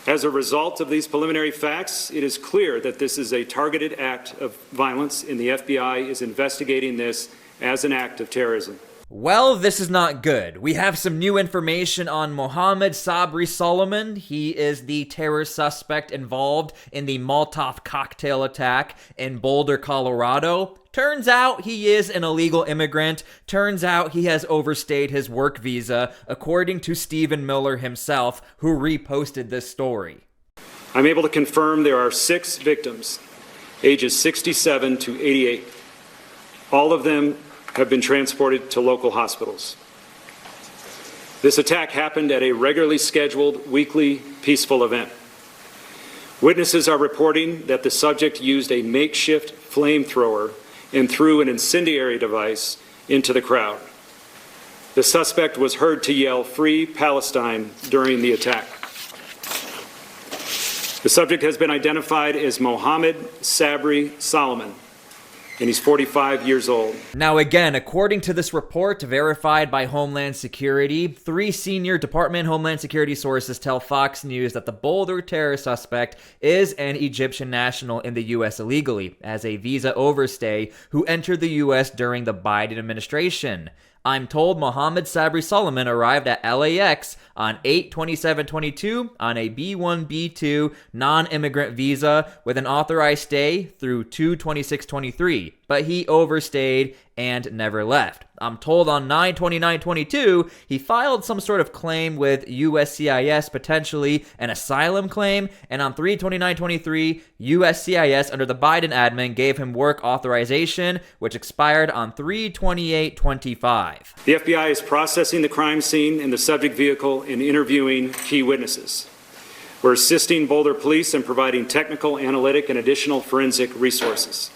As a result of these preliminary facts, it is clear that this is a targeted act of violence, and the FBI is investigating this as an act of terrorism. Well, this is not good. We have some new information on Mohamed Sabry Soliman. He is the terror suspect involved in the Molotov cocktail attack in Boulder, Colorado. Turns out he is an illegal immigrant. Turns out he has overstayed his work visa, according to Stephen Miller himself, who reposted this story. I'm able to confirm there are 6 victims, ages 67 to 88. All of them have been transported to local hospitals. This attack happened at a regularly scheduled weekly peaceful event. Witnesses are reporting that the subject used a makeshift flamethrower and threw an incendiary device into the crowd. The suspect was heard to yell, "Free Palestine," during the attack. The subject has been identified as Mohamed Sabry Soliman, and he's 45 years old. Now again, according to this report verified by Homeland Security, 3 senior Department of Homeland Security sources tell Fox News that the Boulder terror suspect is an Egyptian national in the U.S. illegally as a visa overstay who entered the U.S. during the Biden administration. I'm told Mohamed Sabry Soliman arrived at LAX on 8/27/22 on a B-1B2 non-immigrant visa with an authorized stay through 2/26/23, but he overstayed and never left. I'm told on 9/29/22 he filed some sort of claim with USCIS, potentially an asylum claim, and on 3/29/23 USCIS under the Biden admin gave him work authorization, which expired on 3/28/25. The FBI is processing the crime scene and the subject vehicle and interviewing key witnesses. We're assisting Boulder police in providing technical, analytic, and additional forensic resources.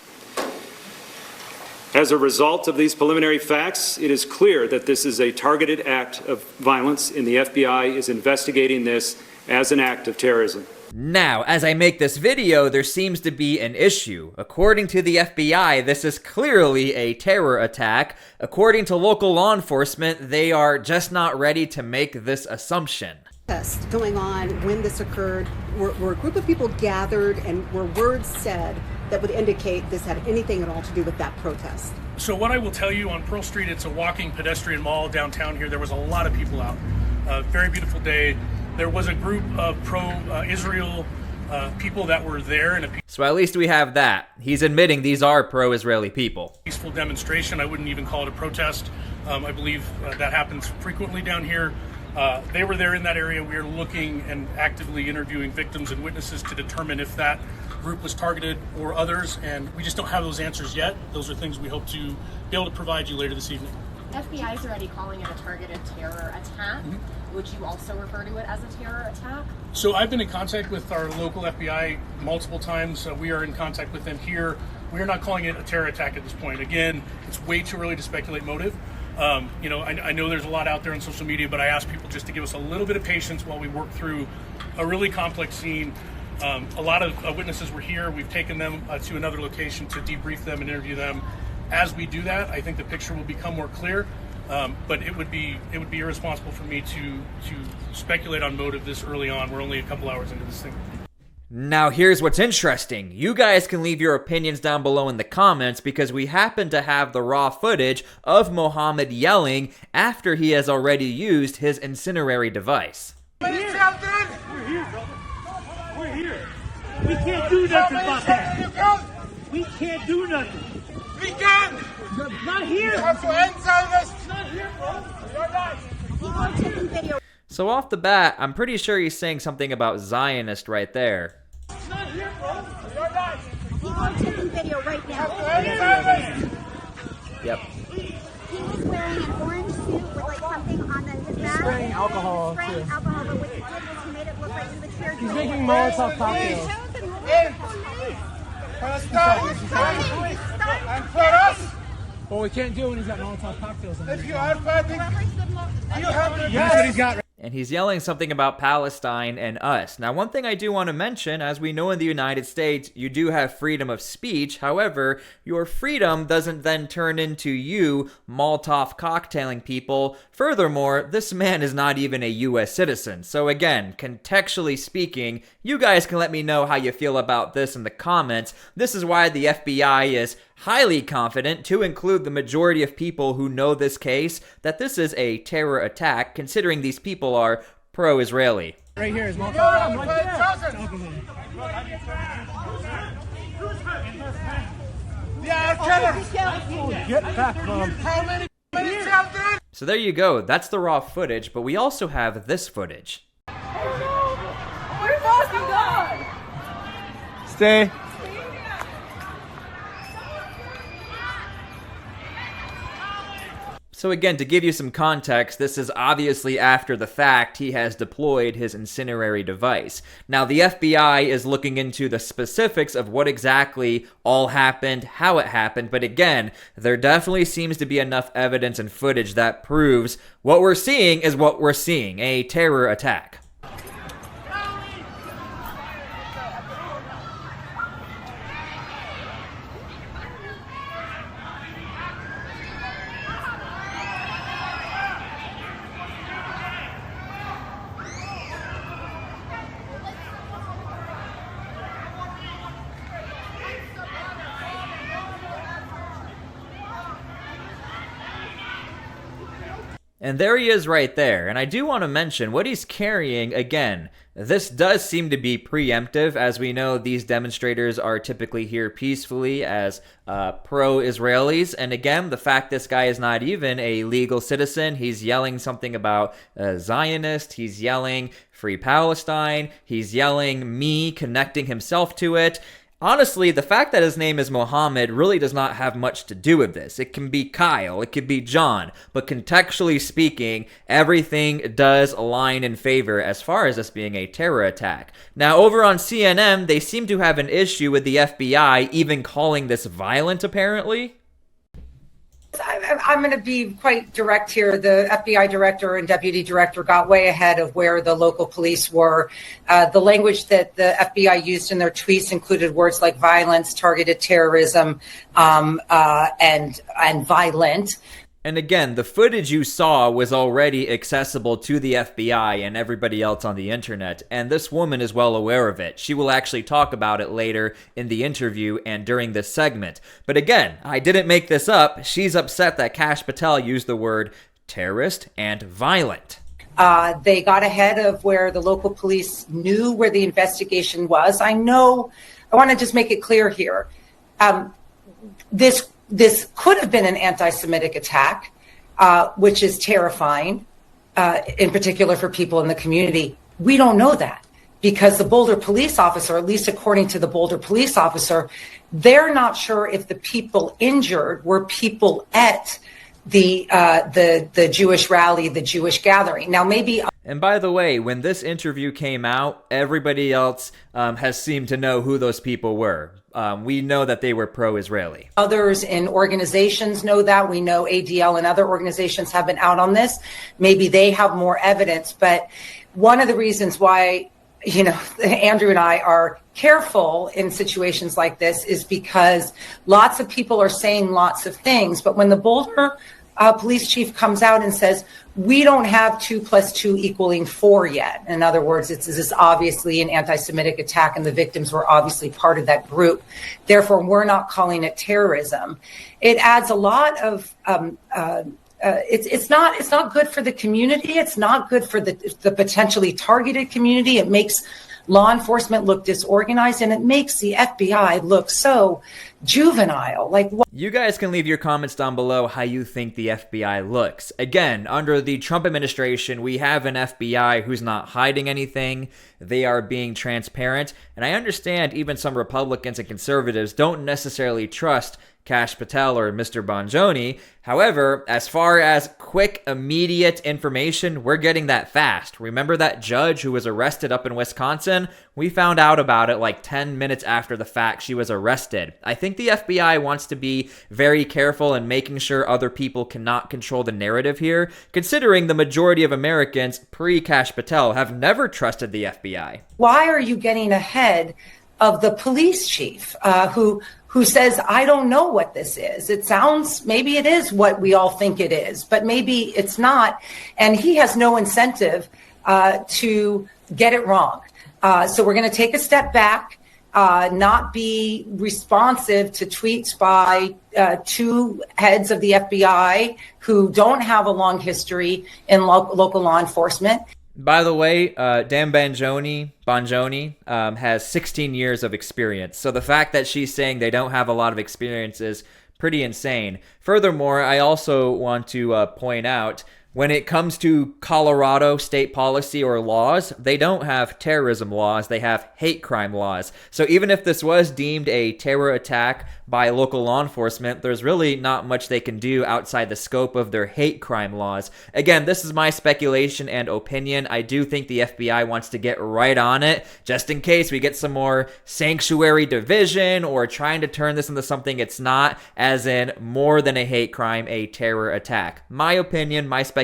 As a result of these preliminary facts, it is clear that this is a targeted act of violence, and the FBI is investigating this as an act of terrorism. Now, as I make this video, there seems to be an issue. According to the FBI, this is clearly a terror attack. According to local law enforcement, they are just not ready to make this assumption. Going on when this occurred, were a group of people gathered and were words said that would indicate this had anything at all to do with that protest? So what I will tell you, on Pearl Street, it's a walking pedestrian mall downtown here. There was a lot of people out. Very beautiful day. There was a group of pro-Israel people that were there in a So at least we have that. He's admitting these are pro-Israeli people. peaceful demonstration. I wouldn't even call it a protest. I believe that happens frequently down here. They were there in that area. We are looking and actively interviewing victims and witnesses to determine if that group was targeted or others, and we just don't have those answers yet. Those are things we hope to be able to provide you later this evening. FBI is already calling it a targeted terror attack. Would you also refer to it as a terror attack? So I've been in contact with our local FBI multiple times. We are in contact with them here. We are not calling it a terror attack at this point. Again, it's way too early to speculate motive. I know there's a lot out there on social media, but I ask people just to give us a little bit of patience while we work through a really complex scene. A lot of witnesses were here. We've taken them to another location to debrief them and interview them. As we do that, I think the picture will become more clear. But it would be irresponsible for me to speculate on motive this early on. We're only a couple hours into this thing. Now here's what's interesting. You guys can leave your opinions down below in the comments because we happen to have the raw footage of Mohamed yelling after he has already used his incendiary device. We're here, brother. We're here. We can't do nothing about that. We can't do nothing. We can! Not here! You have to answer this! Not here, bro! You're not! So off the bat, I'm pretty sure he's saying something about Zionist right there. Not here, bro! You're not! I'm taking video right You now. have to answer this! Yep. He was wearing an orange suit with like something on his back. Spraying alcohol, Spraying too. alcohol, but what he did was he made it look like he was here. He's making Molotov cocktails. Stop! And for us, Well, we can't do it when he's got Molotov cocktails in if there. you are fighting, you have to... That's what he's got. And he's yelling something about Palestine and us. Now, one thing I do want to mention, as we know in the United States, you do have freedom of speech. However, your freedom doesn't then turn into you Molotov cocktailing people. Furthermore, this man is not even a U.S. citizen. So again, contextually speaking, you guys can let me know how you feel about this in the comments. This is why the FBI is highly confident, to include the majority of people who know this case, that this is a terror attack, considering these people are pro-Israeli. Right here is You're Molotov. on the Yeah, Get back, Mom. how many children? So there you go, that's the raw footage, but we also have this footage. Stay. So again, to give you some context, this is obviously after the fact he has deployed his incendiary device. Now, the FBI is looking into the specifics of what exactly all happened, how it happened, but again, there definitely seems to be enough evidence and footage that proves what we're seeing is what we're seeing, a terror attack. And there he is right there. And I do want to mention what he's carrying. Again, this does seem to be preemptive. As we know, these demonstrators are typically here peacefully as pro-Israelis. And again, the fact this guy is not even a legal citizen, he's yelling something about Zionist, he's yelling Free Palestine, he's yelling me, connecting himself to it. Honestly, the fact that his name is Mohammed really does not have much to do with this. It can be Kyle, it could be John, but contextually speaking, everything does align in favor as far as this being a terror attack. Now, over on CNN, they seem to have an issue with the FBI even calling this violent, apparently. I'm going to be quite direct here. The FBI director and deputy director got way ahead of where the local police were. The language that the FBI used in their tweets included words like violence, targeted terrorism, and violent. And again, the footage you saw was already accessible to the FBI and everybody else on the internet, and this woman is well aware of it. She will actually talk about it later in the interview and during this segment. But again, I didn't make this up. She's upset that Kash Patel used the word terrorist and violent. They got ahead of where the local police knew where the investigation was. I want to just make it clear here. This could have been an anti-Semitic attack, which is terrifying, in particular for people in the community. We don't know that because the Boulder police officer, at least according to the Boulder police officer, they're not sure if the people injured were people at the Jewish rally, the Jewish gathering. Now, maybe. And by the way, when this interview came out, everybody else has seemed to know who those people were. We know that they were pro-Israeli. Others in organizations know that. We know ADL and other organizations have been out on this. Maybe they have more evidence. But one of the reasons why, Andrew and I are careful in situations like this is because lots of people are saying lots of things. But when the Boulder police chief comes out and says, we don't have 2 + 2 = 4 yet. In other words, this is obviously an anti-Semitic attack and the victims were obviously part of that group. Therefore, we're not calling it terrorism. It adds a lot of, it's not good for the community. It's not good for the potentially targeted community. It makes law enforcement look disorganized and it makes the FBI look so juvenile. Like, what? You guys can leave your comments down below how you think the FBI looks. Again, under the Trump administration, we have an FBI who's not hiding anything. They are being transparent. And I understand even some Republicans and conservatives don't necessarily trust Kash Patel or Mr. Bonjoni. However, as far as quick, immediate information, we're getting that fast. Remember that judge who was arrested up in Wisconsin? We found out about it like 10 minutes after the fact she was arrested. I think think the FBI wants to be very careful in making sure other people cannot control the narrative here, considering the majority of Americans pre-Kash Patel have never trusted the FBI. Why are you getting ahead of the police chief who says, I don't know what this is? It sounds, maybe it is what we all think it is, but maybe it's not. And he has no incentive to get it wrong. So we're going to take a step back, not be responsive to tweets by two heads of the FBI who don't have a long history in local law enforcement. By the way, Dan Bongiorno has 16 years of experience. So the fact that she's saying they don't have a lot of experience is pretty insane. Furthermore, I also want to point out, when it comes to Colorado state policy or laws, they don't have terrorism laws, they have hate crime laws. So even if this was deemed a terror attack by local law enforcement, there's really not much they can do outside the scope of their hate crime laws. Again, this is my speculation and opinion. I do think the FBI wants to get right on it, just in case we get some more sanctuary division or trying to turn this into something it's not, as in more than a hate crime, a terror attack. My opinion, my speculation.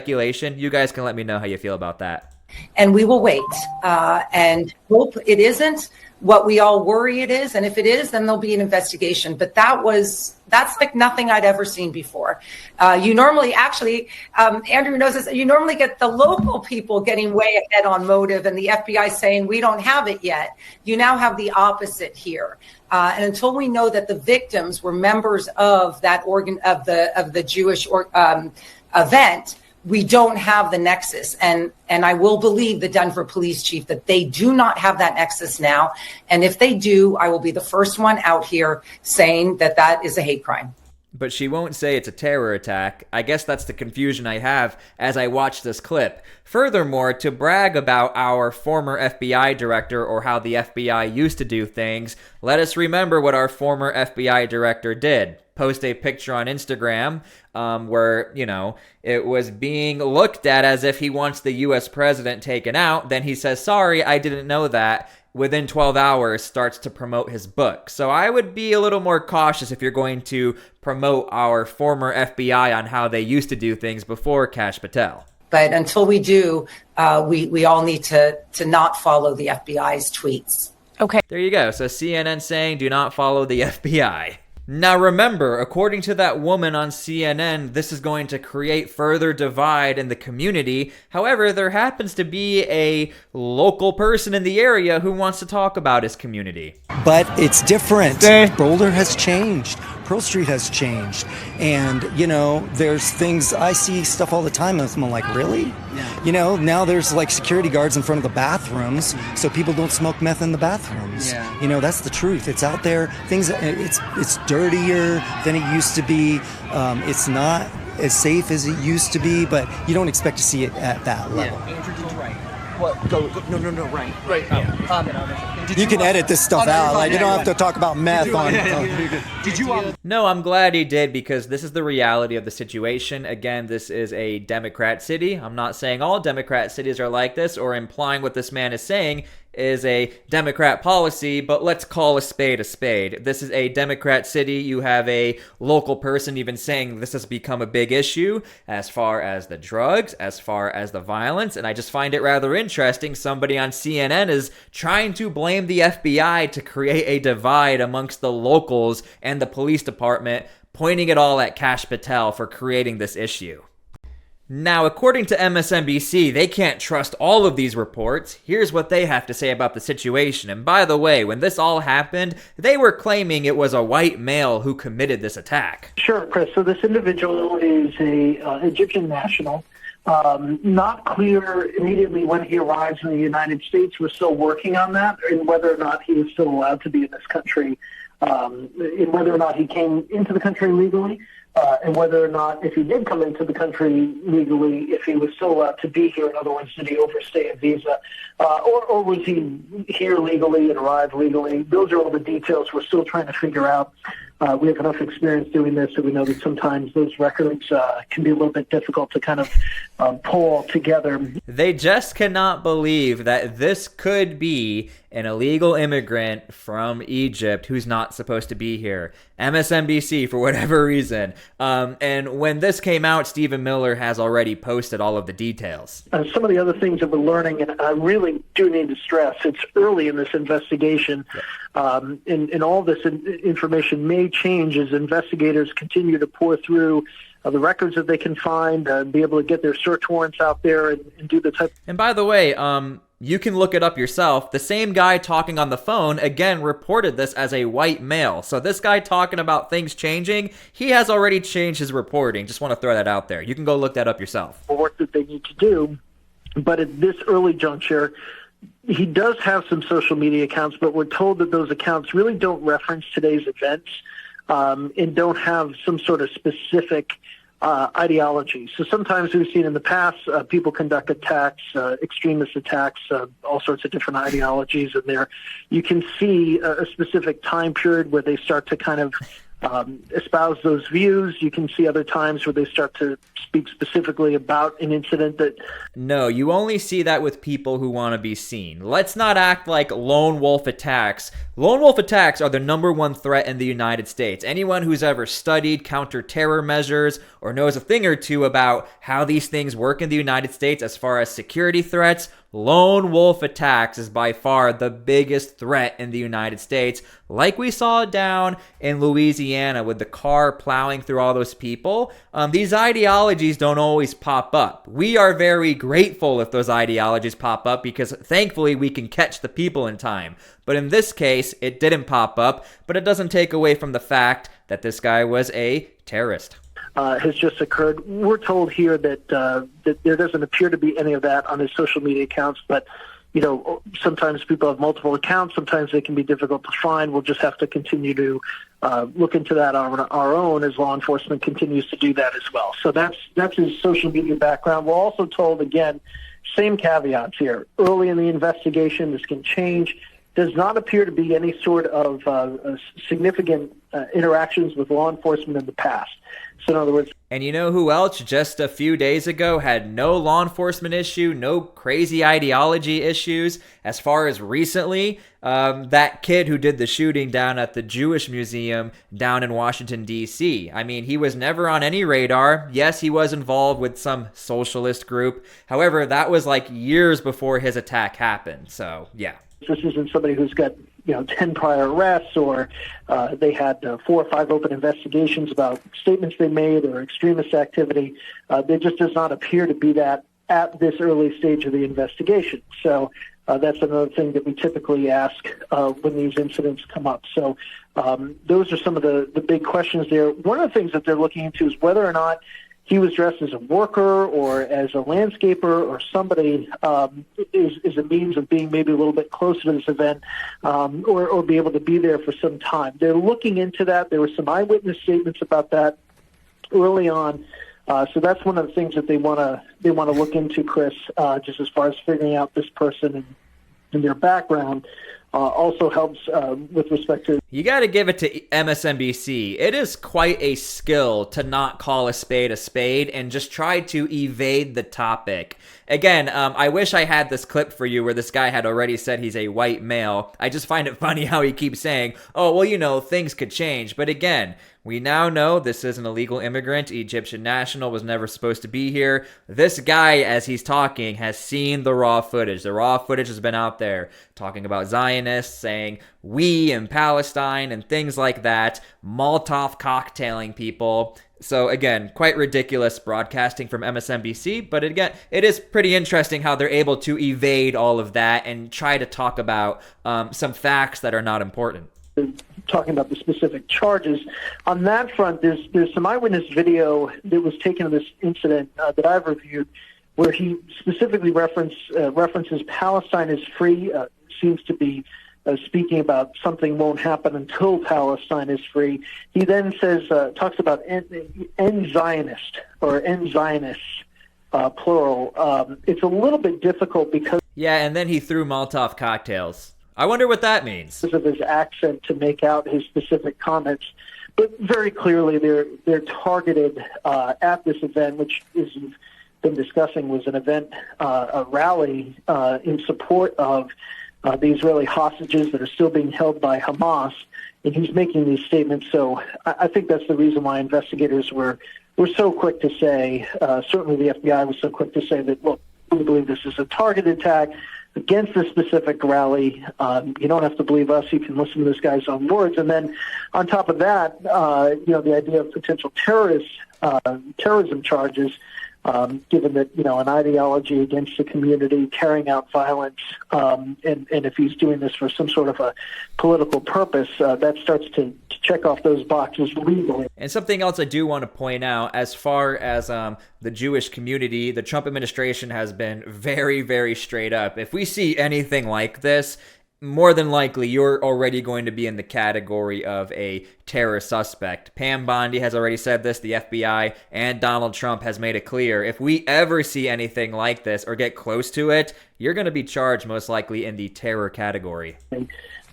You guys can let me know how you feel about that. And we will wait and hope it isn't what we all worry it is. And if it is, then there'll be an investigation. But that's like nothing I'd ever seen before. You normally Andrew knows this, you normally get the local people getting way ahead on motive and the FBI saying, we don't have it yet. You now have the opposite here. And until we know that the victims were members of that of the Jewish event, we don't have the nexus. And I will believe the Denver police chief that they do not have that nexus now. And if they do, I will be the first one out here saying that that is a hate crime. But she won't say it's a terror attack. I guess that's the confusion I have as I watch this clip. Furthermore, to brag about our former FBI director or how the FBI used to do things, let us remember what our former FBI director did. Post a picture on Instagram where, it was being looked at as if he wants the U.S. president taken out. Then he says, sorry, I didn't know that. Within 12 hours starts to promote his book. So I would be a little more cautious if you're going to promote our former FBI on how they used to do things before Kash Patel. But until we do, we all need to not follow the FBI's tweets. Okay. There you go. So CNN saying do not follow the FBI. Now remember, according to that woman on CNN, this is going to create further divide in the community. However, there happens to be a local person in the area who wants to talk about his community. But it's different. Boulder has changed. Pearl Street has changed. And, there's things, I see stuff all the time and I'm like, really? Yeah. Now there's like security guards in front of the bathrooms so people don't smoke meth in the bathrooms. Yeah. That's the truth. It's out there. It's dirtier than it used to be. It's not as safe as it used to be, but you don't expect to see it at that level. Yeah. Andrew, go right. What? Go. No, right. Right. Oh. You can edit this stuff out. Like, you don't have to talk about meth on. Did you? No, I'm glad he did, because this is the reality of the situation. Again, this is a Democrat city. I'm not saying all Democrat cities are like this or implying what this man is saying is a Democrat policy, but let's call a spade a spade. This is a Democrat city. You have a local person even saying this has become a big issue as far as the drugs, as far as the violence, and I just find it rather interesting. Somebody on CNN is trying to blame the FBI to create a divide amongst the locals and the police department, pointing it all at Kash Patel for creating this issue. Now, according to MSNBC, they can't trust all of these reports. Here's what they have to say about the situation. And by the way, when this all happened, they were claiming it was a white male who committed this attack. Sure, Chris. So this individual is a Egyptian national. Not clear immediately when he arrives in the United States. We're still working on that, and whether or not he is still allowed to be in this country, and whether or not he came into the country legally. and whether or not, if he did come into the country legally, if he was still allowed to be here. In other words, did he overstay a visa, or was he here legally and arrived legally? Those are all the details we're still trying to figure out. We have enough experience doing this that we know that sometimes those records can be a little bit difficult to kind of pull all together. They just cannot believe that this could be an illegal immigrant from Egypt who's not supposed to be here. MSNBC, for whatever reason. And when this came out, Stephen Miller has already posted all of the details. Some of the other things that we're learning, and I really do need to stress, it's early in this investigation, and all this information may change as investigators continue to pour through the records that they can find, be able to get their search warrants out there and do the type. And by the way, you can look it up yourself. The same guy talking on the phone, again, reported this as a white male. So this guy talking about things changing, he has already changed his reporting. Just want to throw that out there. You can go look that up yourself. Work that they need to do. But at this early juncture, he does have some social media accounts, but we're told that those accounts really don't reference today's events and don't have some sort of specific ideology. So sometimes we've seen in the past people conduct attacks, extremist attacks, all sorts of different ideologies in there. You can see a specific time period where they start to kind of espouse those views. You can see other times where they start to speak specifically about an incident that... No, you only see that with people who want to be seen. Let's not act like lone wolf attacks. Lone wolf attacks are the #1 threat in the United States. Anyone who's ever studied counter-terror measures or knows a thing or two about how these things work in the United States as far as security threats, lone wolf attacks is by far the biggest threat in the United States, like we saw down in Louisiana with the car plowing through all those people. These ideologies don't always pop up. We are very grateful if those ideologies pop up because thankfully we can catch the people in time. But in this case, it didn't pop up, but it doesn't take away from the fact that this guy was a terrorist. Has just occurred. We're told here that that there doesn't appear to be any of that on his social media accounts, but you know, sometimes people have multiple accounts. Sometimes they can be difficult to find. We'll just have to continue to look into that on our own as law enforcement continues to do that as well. So that's his social media background. We're also told, again, same caveats here. Early in the investigation, this can change. Does not appear to be any sort of significant interactions with law enforcement in the past. So in other words... And you know who else just a few days ago had no law enforcement issue, no crazy ideology issues as far as recently? That kid who did the shooting down at the Jewish Museum down in Washington, D.C. I mean, he was never on any radar. Yes, he was involved with some socialist group. However, that was like years before his attack happened. So, yeah. This isn't somebody who's got, 10 prior arrests or they had 4 or 5 open investigations about statements they made or extremist activity. There just does not appear to be that at this early stage of the investigation. So that's another thing that we typically ask when these incidents come up. So those are some of the big questions there. One of the things that they're looking into is whether or not he was dressed as a worker or as a landscaper or somebody is a means of being maybe a little bit closer to this event or be able to be there for some time. They're looking into that. There were some eyewitness statements about that early on. So that's one of the things that they want to look into, Chris, just as far as figuring out this person and their background. Also helps with respect to... You got to give it to MSNBC. It is quite a skill to not call a spade and just try to evade the topic. Again, I wish I had this clip for you where this guy had already said he's a white male. I just find it funny how he keeps saying, oh, well, things could change. But again, we now know this is an illegal immigrant, Egyptian national, was never supposed to be here. This guy, as he's talking, has seen the raw footage. The raw footage has been out there talking about Zionists, saying we in Palestine and things like that, Molotov cocktailing people. So again, quite ridiculous broadcasting from MSNBC, but again, it is pretty interesting how they're able to evade all of that and try to talk about some facts that are not important. Talking about the specific charges. On that front, there's some eyewitness video that was taken of this incident that I've reviewed where he specifically references Palestine is free, seems to be speaking about something won't happen until Palestine is free. He then says, talks about end Zionist or end Zionists, plural. It's a little bit difficult because... Yeah, and then he threw Molotov cocktails. I wonder what that means. Because of his accent to make out his specific comments. But very clearly they're targeted at this event, which is... been discussing was an event, a rally in support of the Israeli hostages that are still being held by Hamas, and he's making these statements. So I think that's the reason why investigators were so quick to say, certainly the FBI was so quick to say that, look, we believe this is a targeted attack against this specific rally. You don't have to believe us. You can listen to this guy's own words. And then on top of that, the idea of potential terrorism charges, given that, an ideology against the community, carrying out violence, and if he's doing this for some sort of a political purpose, that starts to check off those boxes legally. And something else I do want to point out, as far as the Jewish community, the Trump administration has been very, very straight up. If we see anything like this, more than likely, you're already going to be in the category of a terror suspect. Pam Bondi has already said this. The FBI and Donald Trump has made it clear. If we ever see anything like this or get close to it, you're going to be charged most likely in the terror category.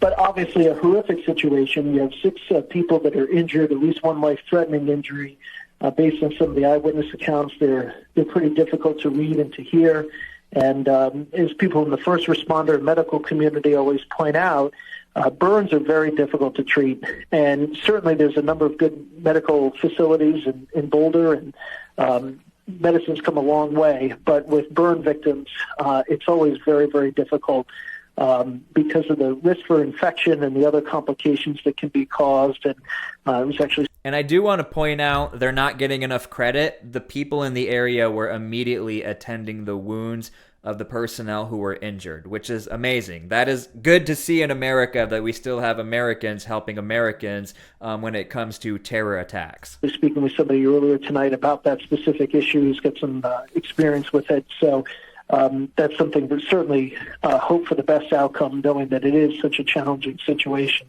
But obviously a horrific situation. You have 6 people that are injured, at least one life-threatening injury. Based on some of the eyewitness accounts, they're pretty difficult to read and to hear. And as people in the first responder and medical community always point out, burns are very difficult to treat. And certainly there's a number of good medical facilities in Boulder, and medicine's come a long way. But with burn victims, it's always very, very difficult because of the risk for infection and the other complications that can be caused. And it was actually... And I do want to point out, they're not getting enough credit. The people in the area were immediately attending the wounds of the personnel who were injured, which is amazing. That is good to see in America, that we still have Americans helping Americans when it comes to terror attacks. I was speaking with somebody earlier tonight about that specific issue who's got some experience with it. So that's something that certainly hope for the best outcome, knowing that it is such a challenging situation.